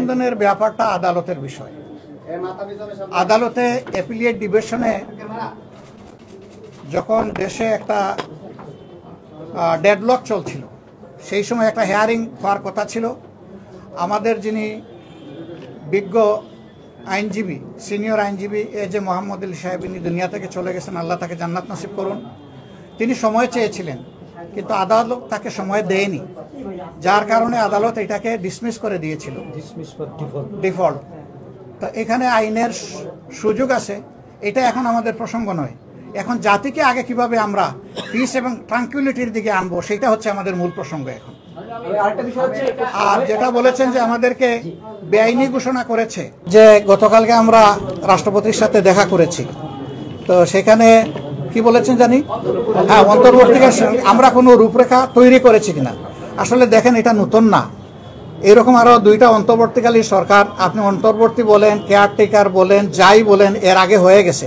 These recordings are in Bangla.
নিবন্ধনের ব্যাপারটা আদালতের বিষয়। আদালতে অ্যাপিলিয়েট ডিভিশনে যখন দেশে একটা ডেডলক চলছিল, সেই সময় একটা হিয়ারিং হওয়ার কথা ছিল। আমাদের যিনি বিজ্ঞ আইনজীবী, সিনিয়র আইনজীবী যে মোহাম্মদ আলী সাহেব, ইনি দুনিয়া থেকে চলে গেছেন, আল্লাহ তাকে জান্নাত নসিব করুন। তিনি সময় চেয়েছিলেন, কিন্তু আদালত তাকে সময় দেয়নি, যার কারণে আদালত এটাকে ডিসমিস করে দিয়েছিল, ডিফল্ট। তো এখানে আইনের সুযোগ আছে, এটা এখন আমাদের প্রসঙ্গ নয়। এখন জাতিকে আগে কিভাবে আমরা পিস এবং ট্রাঙ্কুইলিটির দিকে আনবো, সেটা হচ্ছে আমাদের মূল প্রসঙ্গ এখন। আর যেটা বলেছেন যে আমাদেরকে বেআইনি ঘোষণা করেছে, যে গতকালকে আমরা রাষ্ট্রপতির সাথে দেখা করেছি, তো সেখানে কি বলেছেন জানি, হ্যাঁ, অন্তর্বর্তীকালীন আমরা কোনো রূপরেখা তৈরি করেছি কিনা। আসলে দেখেন, এটা নতুন না, এরকম আরো 2টা অন্তর্বর্তীকালীন সরকার, আপনি অন্তর্বর্তী বলেন, কেয়ারটেকার বলেন, যাই বলেন, এর আগে হয়ে গেছে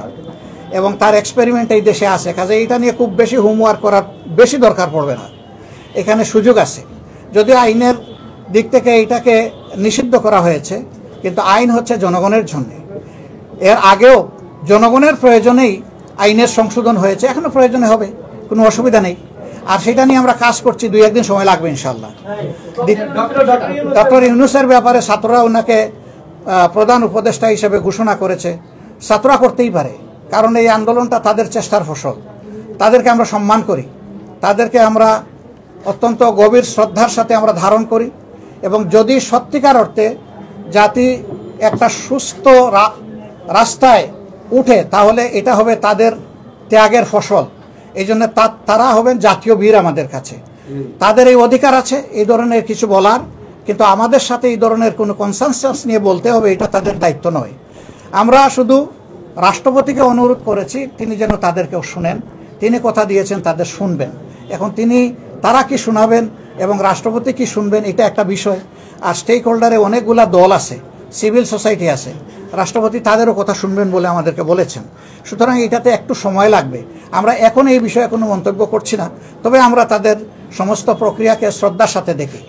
এবং তার এক্সপেরিমেন্ট এই দেশে আছে। কাজে এটা নিয়ে খুব বেশি হোমওয়ার্ক করার বেশি দরকার পড়বে না, এখানে সুযোগ আছে। যদিও আইনের দিক থেকে এটাকে নিষিদ্ধ করা হয়েছে, কিন্তু আইন হচ্ছে জনগণের জন্য। এর আগেও জনগণের প্রয়োজনেই আইনের সংশোধন হয়েছে, এখনো প্রয়োজনে হবে, কোনো অসুবিধা নেই। আর সেটা নিয়ে আমরা কাজ করছি, 2-1 দিন সময় লাগবে ইনশাল্লাহ। ডক্টর ইউনূসের ব্যাপারে ছাত্ররা ওনাকে প্রধান উপদেষ্টা হিসেবে ঘোষণা করেছে। ছাত্ররা করতেই পারে, কারণ এই আন্দোলনটা তাদের চেষ্টার ফসল। তাদেরকে আমরা সম্মান করি, তাদেরকে আমরা অত্যন্ত গভীর শ্রদ্ধার সাথে আমরা ধারণ করি, এবং যদি সত্যিকার অর্থে জাতি একটা সুস্থ রাস্তায় উঠে, তাহলে এটা হবে তাদের ত্যাগের ফসল। এই জন্য তারা হবেন জাতীয় বীর আমাদের কাছে। তাদের এই অধিকার আছে এই ধরনের কিছু বলার, কিন্তু আমাদের সাথে এই ধরনের কোনো কনসেনসাস নিয়ে বলতে হবে, এটা তাদের দায়িত্ব নয়। আমরা শুধু রাষ্ট্রপতিকে অনুরোধ করেছি তিনি যেন তাদেরকেও শুনেন। তিনি কথা দিয়েছেন তাদের শুনবেন। এখন তারা কি শোনাবেন এবং রাষ্ট্রপতি কি শুনবেন, এটা একটা বিষয়। আর স্টেক হোল্ডারে অনেকগুলা দল আছে, সিভিল সোসাইটি আছে, রাষ্ট্রপতি তাদেরও কথা শুনবেন বলে আমাদেরকে বলেছেন। সুতরাং এটাতে একটু সময় লাগবে। আমরা এখন এই বিষয়ে কোনো মন্তব্য করছি না, তবে আমরা তাদের সমস্ত প্রক্রিয়াকে শ্রদ্ধার সাথে দেখি।